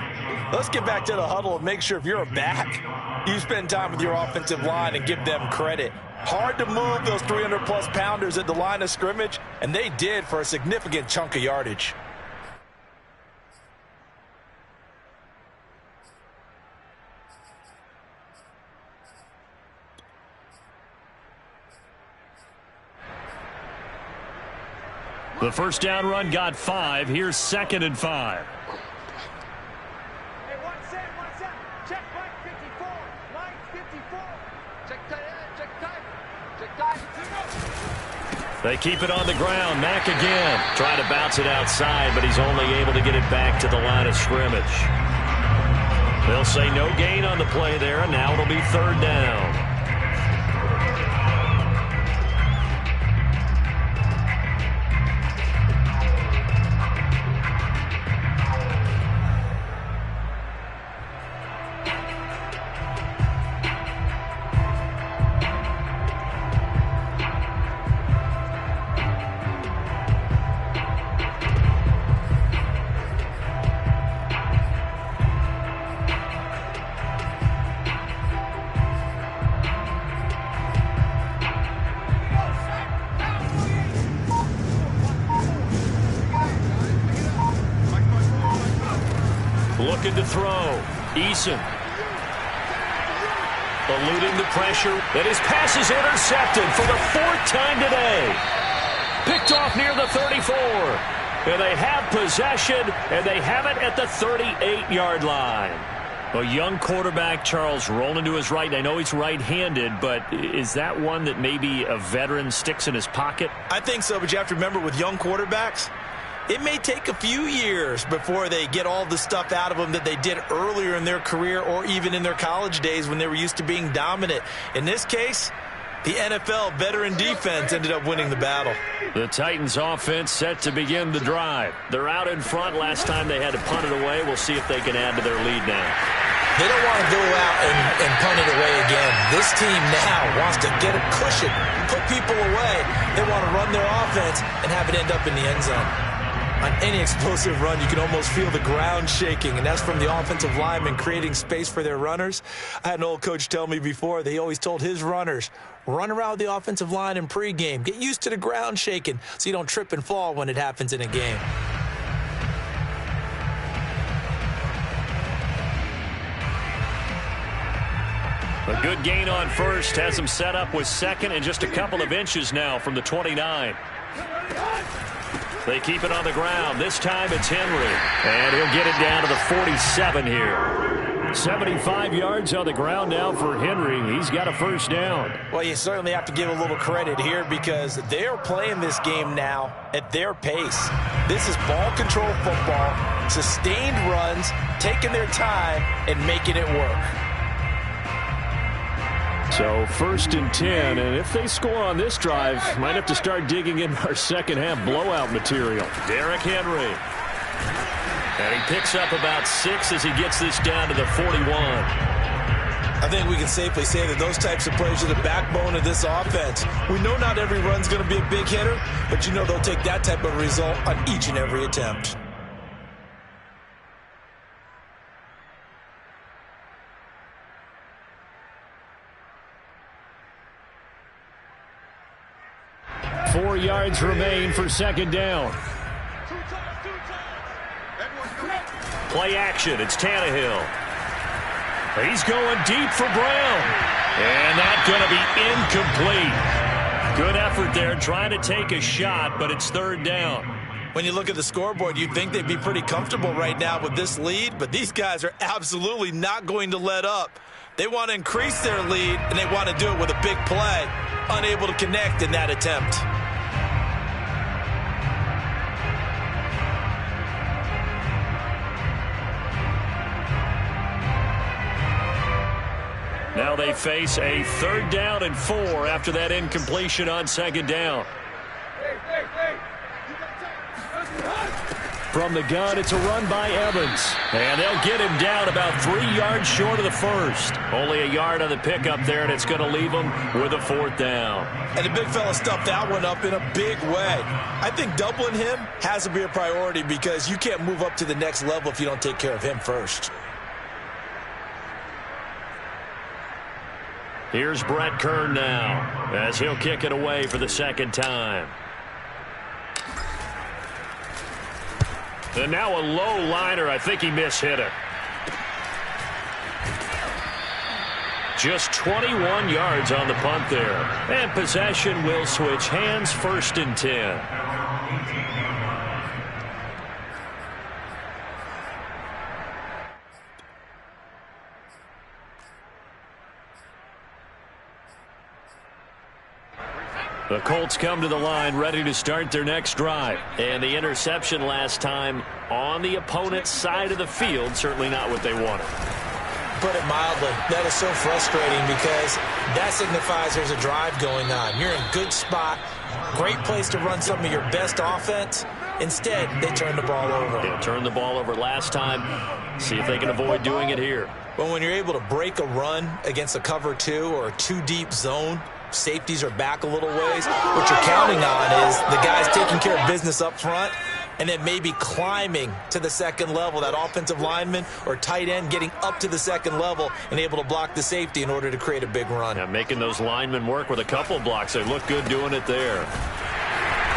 Let's get back to the huddle and make sure if you're a back, you spend time with your offensive line and give them credit. Hard to move those 300-plus pounders at the line of scrimmage, and they did for a significant chunk of yardage. The 1st down run got 5. Here's 2nd and 5. Hey, one set. Check right 54. Line They keep it on the ground. Mack again. Trying to bounce it outside, but he's only able to get it back to the line of scrimmage. They'll say no gain on the play there, and now it'll be third down. Looking to throw. Eason. Eluding the pressure. And his pass is intercepted for the fourth time today. Picked off near the 34. And they have possession, and they have it at the 38-yard line. A young quarterback, Charles, rolling to his right. I know he's right-handed, but is that one that maybe a veteran sticks in his pocket? I think so, but you have to remember with young quarterbacks, it may take a few years before they get all the stuff out of them that they did earlier in their career or even in their college days when they were used to being dominant. In this case, the NFL veteran defense ended up winning the battle. The Titans offense set to begin the drive. They're out in front. Last time they had to punt it away. We'll see if they can add to their lead now. They don't want to go out and punt it away again. This team now wants to get a cushion, put people away. They want to run their offense and have it end up in the end zone. On any explosive run, you can almost feel the ground shaking, and that's from the offensive linemen creating space for their runners. I had an old coach tell me before, they always told his runners, run around the offensive line in pregame. Get used to the ground shaking so you don't trip and fall when it happens in a game. A good gain on first has them set up with second and just a couple of inches now from the 29. They keep it on the ground. This time it's Henry. And he'll get it down to the 47 here. 75 yards on the ground now for Henry. He's got a first down. Well, you certainly have to give a little credit here because they're playing this game now at their pace. This is ball control football, sustained runs, taking their time, and making it work. So 1st and 10, and if they score on this drive, might have to start digging in our second half blowout material. Derrick Henry. And he picks up about 6 as he gets this down to the 41. I think we can safely say that those types of plays are the backbone of this offense. We know not every run's going to be a big hitter, but you know they'll take that type of result on each and every attempt. Four yards remain for second down. Play action. It's Tannehill. He's going deep for Brown. And that's going to be incomplete. Good effort there trying to take a shot, but it's third down. When you look at the scoreboard, you'd think they'd be pretty comfortable right now with this lead, but these guys are absolutely not going to let up. They want to increase their lead, and they want to do it with a big play. Unable to connect in that attempt. Now they face a 3rd down and 4 after that incompletion on second down. From the gun, it's a run by Evans. And they'll get him down about 3 yards short of the first. Only a yard on the pickup there, and it's going to leave him with a 4th down. And the big fella stuffed that one up in a big way. I think doubling him has to be a priority because you can't move up to the next level if you don't take care of him first. Here's Brett Kern now as he'll kick it away for the second time. And now a low liner. I think he mishit it. Just 21 yards on the punt there. And possession will switch hands, 1st and 10. The Colts come to the line ready to start their next drive. And the interception last time on the opponent's side of the field, certainly not what they wanted. Put it mildly, that is so frustrating because that signifies there's a drive going on. You're in a good spot, great place to run some of your best offense. Instead, they turn the ball over. Yeah, turned the ball over last time. See if they can avoid doing it here. But when you're able to break a run against a cover 2 or a 2-deep zone, safeties are back a little ways. What you're counting on is the guys taking care of business up front and then maybe climbing to the second level, that offensive lineman or tight end getting up to the second level and able to block the safety in order to create a big run. Yeah, making those linemen work with a couple blocks. They look good doing it there.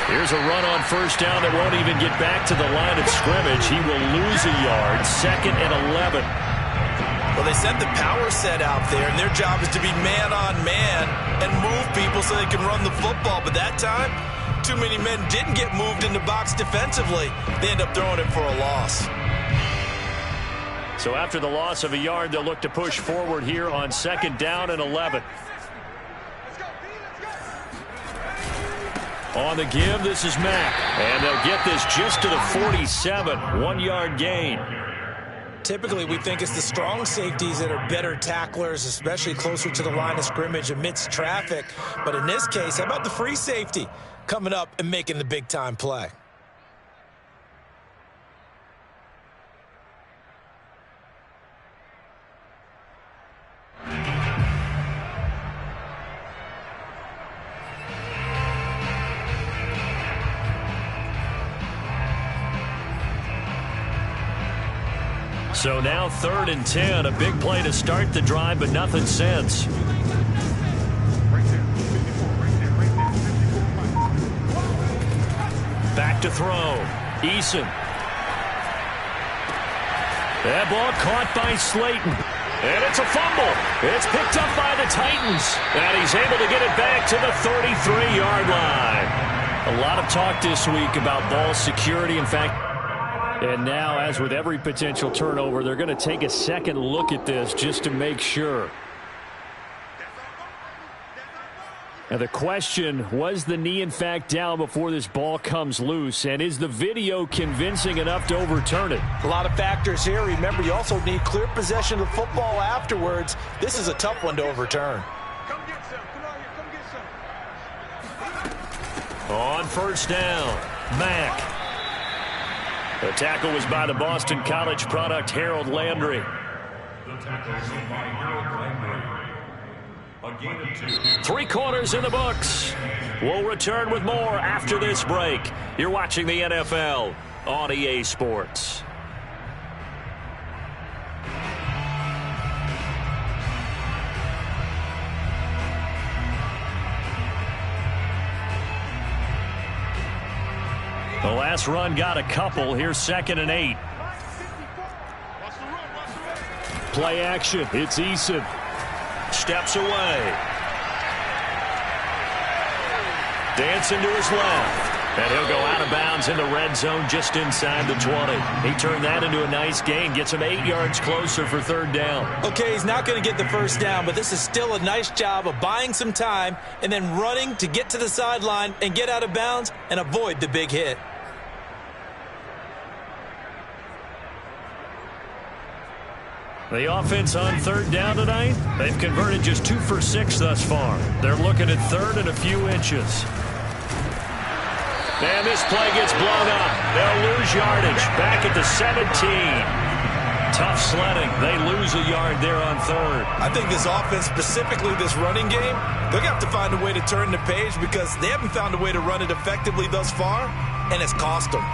Here's a run on first down that won't even get back to the line of scrimmage. He will lose a yard, 2nd and 11. Well, they sent the power set out there, and their job is to be man-on-man and move people so they can run the football. But that time, too many men didn't get moved in the box defensively. They end up throwing it for a loss. So after the loss of a yard, they'll look to push forward here on 2nd down and 11. On the give, this is Mack. And they'll get this just to the 47. 1-yard gain. Typically, we think it's the strong safeties that are better tacklers, especially closer to the line of scrimmage amidst traffic. But in this case, how about the free safety coming up and making the big-time play? So now 3rd and 10, a big play to start the drive, but nothing since. Back to throw. Eason. That ball caught by Slayton. And it's a fumble. It's picked up by the Titans. And he's able to get it back to the 33-yard line. A lot of talk this week about ball security. In fact, and now, as with every potential turnover, they're going to take a second look at this just to make sure. Now the question, was the knee in fact down before this ball comes loose? And is the video convincing enough to overturn it? A lot of factors here. Remember, you also need clear possession of the football afterwards. This is a tough one to overturn. Come get some. Come on here. Come get some. On first down, Mack. The tackle was by the Boston College product, Harold Landry. The tackle is by Harold Landry. A gain of 2. 3 quarters in the books. We'll return with more after this break. You're watching the NFL on EA Sports. The last run got a couple. Here's 2nd and 8. Play action. It's Eason. Steps away. Dancing to his left. And he'll go out of bounds in the red zone just inside the 20. He turned that into a nice gain. Gets him 8 yards closer for 3rd down. Okay, he's not going to get the first down, but this is still a nice job of buying some time and then running to get to the sideline and get out of bounds and avoid the big hit. The offense on 3rd down tonight, they've converted just 2 for 6 thus far. They're looking at 3rd and a few inches. And this play gets blown up. They'll lose yardage back at the 17. Tough sledding. They lose a yard there on 3rd. I think this offense, specifically this running game, they're going to have to find a way to turn the page because they haven't found a way to run it effectively thus far, and it's cost them.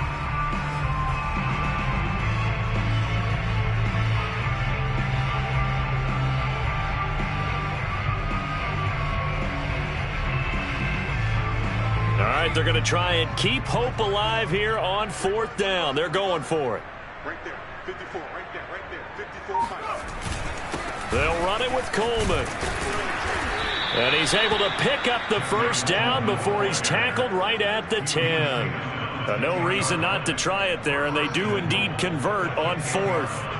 All right, they're going to try and keep hope alive here on 4th down. They're going for it. Right there. 54. Right there. Right there. 54. They'll run it with Coleman. And he's able to pick up the first down before he's tackled right at the 10. No reason not to try it there, and they do indeed convert on 4th.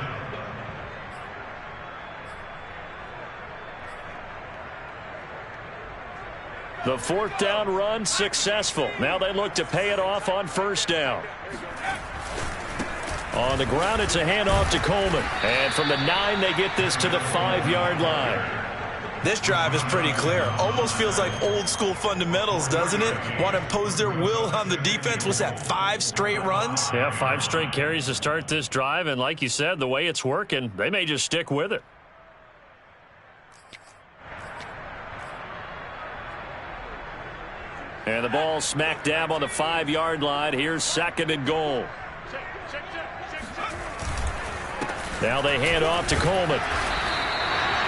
The fourth down run successful. Now they look to pay it off on first down. On the ground, it's a handoff to Coleman. And from the 9, they get this to the 5-yard line. This drive is pretty clear. Almost feels like old school fundamentals, doesn't it? Want to impose their will on the defense. What's that, 5 straight runs? Yeah, 5 straight carries to start this drive. And like you said, the way it's working, they may just stick with it. And the ball smack dab on the 5-yard line. Here's 2nd and goal. Now they hand off to Coleman.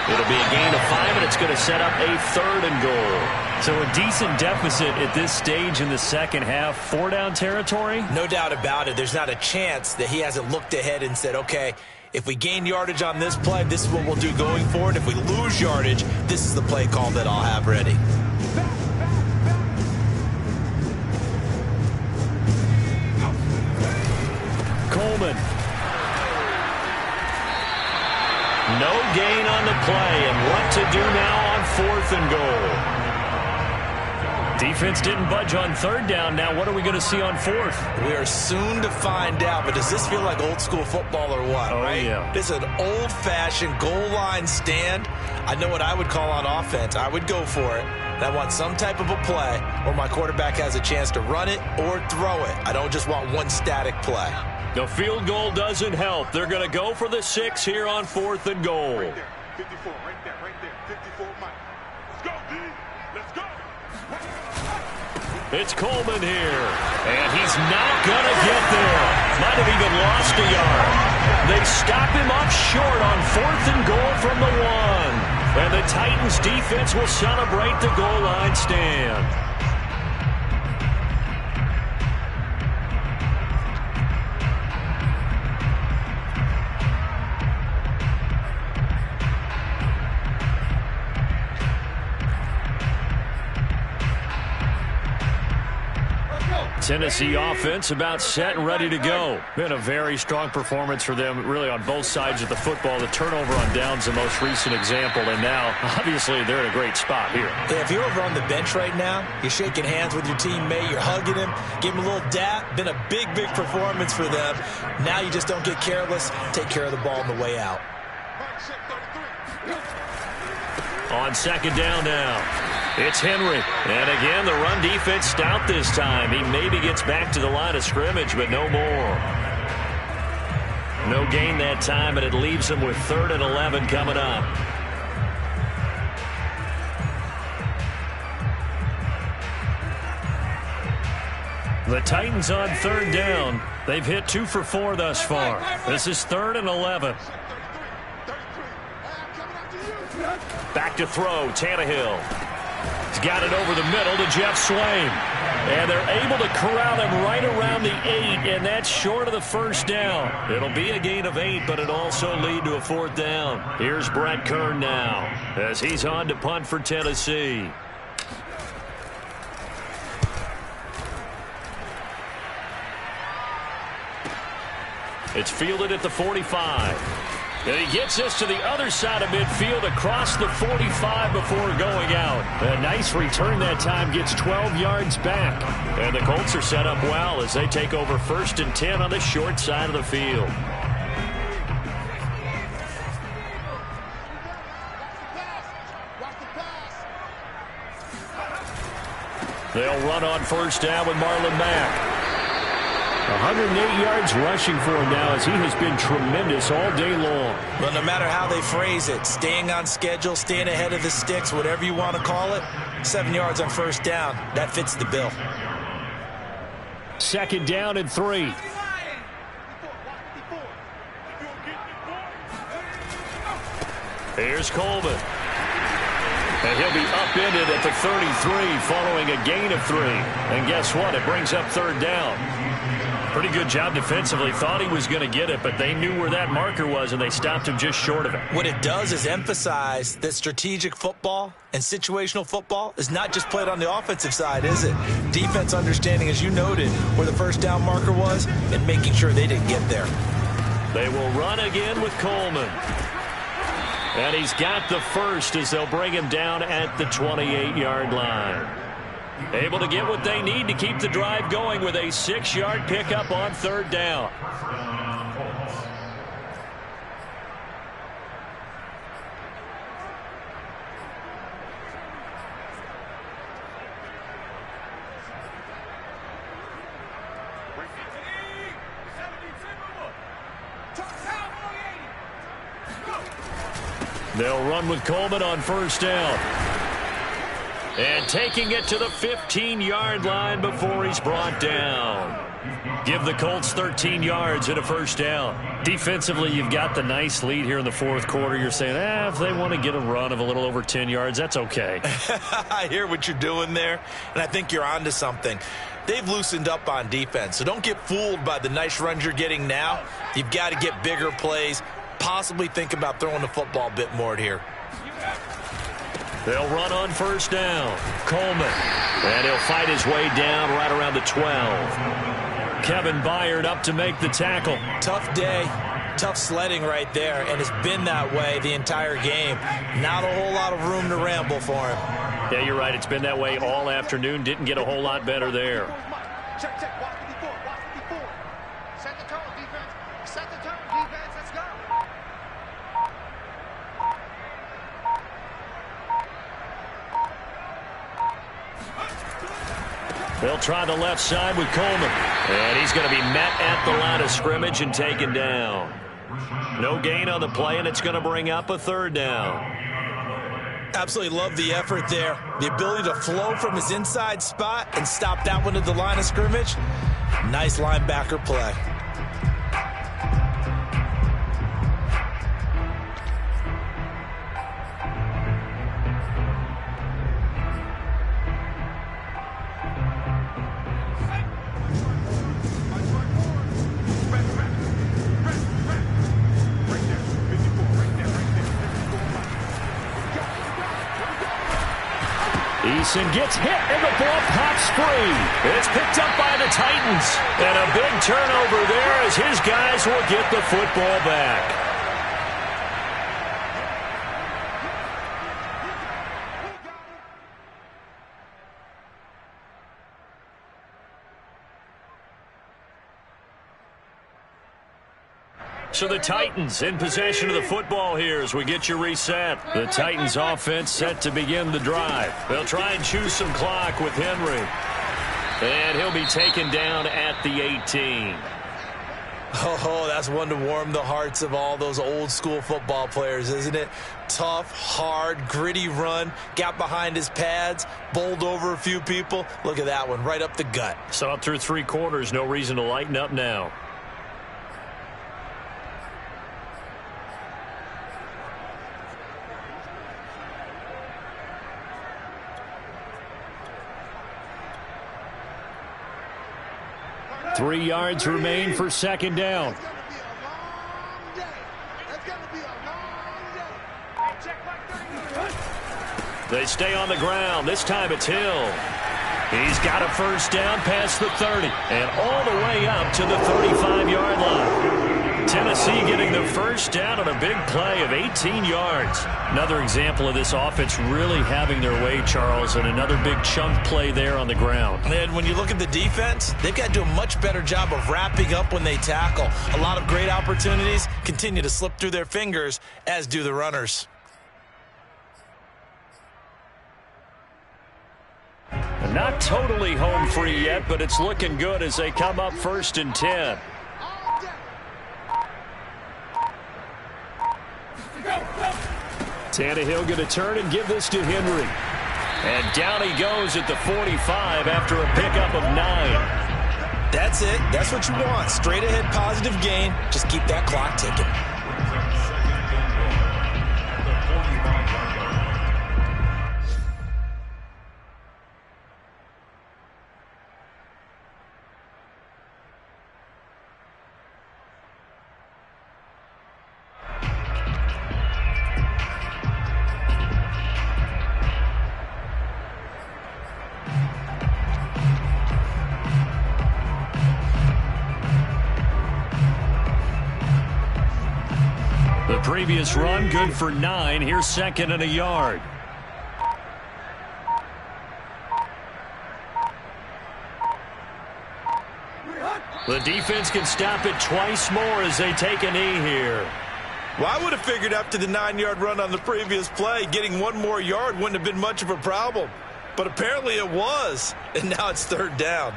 It'll be a gain of 5, and it's going to set up a 3rd and goal. So a decent deficit at this stage in the second half. 4-down territory? No doubt about it. There's not a chance that he hasn't looked ahead and said, okay, if we gain yardage on this play, this is what we'll do going forward. If we lose yardage, this is the play call that I'll have ready. Coleman. No gain on the play, and what to do now on 4th and goal. Defense didn't budge on 3rd down. Now what are we going to see on 4th? We are soon to find out, but does this feel like old school football or what, right? Yeah. This is an old-fashioned goal line stand. I know what I would call on offense. I would go for it. And I want some type of a play where my quarterback has a chance to run it or throw it. I don't just want one static play. The field goal doesn't help. They're going to go for the 6 here on 4th and goal. Right there, 54, right there, 54, Mike. Let's go, D. Let's go. It's Coleman here, and he's not going to get there. Might have even lost a yard. They stop him up short on 4th and goal from the 1. And the Titans defense will celebrate the goal line stand. Tennessee offense about set and ready to go. Been a very strong performance for them, really, on both sides of the football. The turnover on downs, the most recent example, and now, obviously, they're in a great spot here. Yeah, if you're over on the bench right now, you're shaking hands with your teammate, you're hugging him, give him a little dap. Been a big, big performance for them. Now you just don't get careless. Take care of the ball on the way out. On 2nd down now. It's Henry. And again, the run defense stout this time. He maybe gets back to the line of scrimmage, but no more. No gain that time, and it leaves him with 3rd and 11 coming up. The Titans on 3rd down. They've hit 2 for 4 thus far. This is 3rd and 11. Back to throw, Tannehill. He's got it over the middle to Jeff Swain. And they're able to corral him right around the 8, and that's short of the 1st down. It'll be a gain of 8, but it'll also lead to a 4th down. Here's Brett Kern now as he's on to punt for Tennessee. It's fielded at the 45. And he gets this to the other side of midfield across the 45 before going out. A nice return that time, gets 12 yards back. And the Colts are set up well as they take over 1st and 10 on the short side of the field. They'll run on 1st down with Marlon Mack. 108 yards rushing for him now as he has been tremendous all day long. Well, no matter how they phrase it, staying on schedule, staying ahead of the sticks, whatever you want to call it, 7 yards on 1st down, that fits the bill. 2nd down and 3. Here's Coleman. And he'll be upended at the 33 following a gain of 3. And guess what? It brings up 3rd down. Pretty good job defensively. Thought he was going to get it, but they knew where that marker was, and they stopped him just short of it. What it does is emphasize that strategic football and situational football is not just played on the offensive side, is it? Defense understanding, as you noted, where the 1st down marker was and making sure they didn't get there. They will run again with Coleman. And he's got the 1st as they'll bring him down at the 28-yard line. Able to get what they need to keep the drive going with a 6-yard pickup on 3rd down. They'll run with Coleman on 1st down. And taking it to the 15-yard line before he's brought down. Give the Colts 13 yards and a 1st down. Defensively, you've got the nice lead here in the 4th quarter. You're saying, if they want to get a run of a little over 10 yards, that's okay. I hear what you're doing there, and I think you're onto something. They've loosened up on defense, so don't get fooled by the nice runs you're getting now. You've got to get bigger plays. Possibly think about throwing the football a bit more here. They'll run on 1st down. Coleman. And he'll fight his way down right around the 12. Kevin Byard up to make the tackle. Tough day. Tough sledding right there, and it's been that way the entire game. Not a whole lot of room to ramble for him. Yeah, you're right. It's been that way all afternoon. Didn't get a whole lot better there. Check, check. Watch the before. Watch the before. Set the tone, defense. Set the tone, defense. Let's go. They'll try the left side with Coleman. And he's going to be met at the line of scrimmage and taken down. No gain on the play, and it's going to bring up a 3rd down. Absolutely love the effort there. The ability to flow from his inside spot and stop that one at the line of scrimmage. Nice linebacker play. Eason gets hit, and the ball pops free. It's picked up by the Titans. And a big turnover there as his guys will get the football back. So the Titans in possession of the football here as we get you reset. The Titans offense set to begin the drive. They'll try and choose some clock with Henry. And he'll be taken down at the 18. Oh, that's one to warm the hearts of all those old school football players, isn't it? Tough, hard, gritty run. Got behind his pads, bowled over a few people. Look at that one, right up the gut. So up through 3 quarters, no reason to lighten up now. Three yards remain for 2nd down. They stay on the ground. This time it's Hill. He's got a 1st down past the 30 and all the way up to the 35-yard line. Tennessee getting the 1st down on a big play of 18 yards. Another example of this offense really having their way, Charles, and another big chunk play there on the ground. And when you look at the defense, they've got to do a much better job of wrapping up when they tackle. A lot of great opportunities continue to slip through their fingers, as do the runners. Not totally home free yet, but it's looking good as they come up 1st and 10. Tannehill going to turn and give this to Henry. And down he goes at the 45 after a pickup of 9. That's it. That's what you want. Straight ahead positive gain. Just keep that clock ticking. Previous run good for 9. Here's 2nd and a yard. The defense can stop it twice more as they take a knee here. Well, I would have figured after the 9-yard run on the previous play, getting one more yard wouldn't have been much of a problem. But apparently it was, and now it's 3rd down.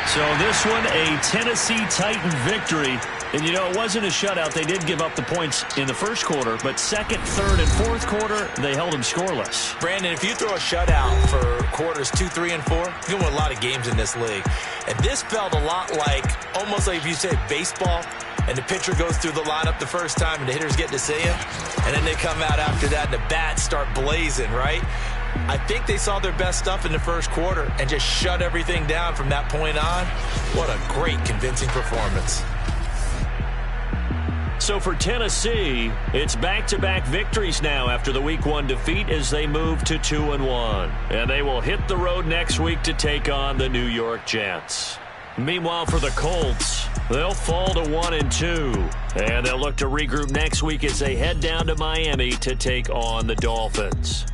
So this one, a Tennessee Titan victory. And, you know, it wasn't a shutout. They did give up the points in the first quarter, but second, third, and fourth quarter, they held them scoreless. Brandon, if you throw a shutout for quarters 2, 3, and 4, you're going to win a lot of games in this league. And this felt a lot like, almost like if you say baseball, and the pitcher goes through the lineup the first time and the hitters get to see him, and then they come out after that and the bats start blazing, right? I think they saw their best stuff in the first quarter and just shut everything down from that point on. What a great, convincing performance. So for Tennessee, it's back-to-back victories now after the Week 1 defeat as they move to 2-1. And they will hit the road next week to take on the New York Jets. Meanwhile, for the Colts, they'll fall to 1-2. And they'll look to regroup next week as they head down to Miami to take on the Dolphins.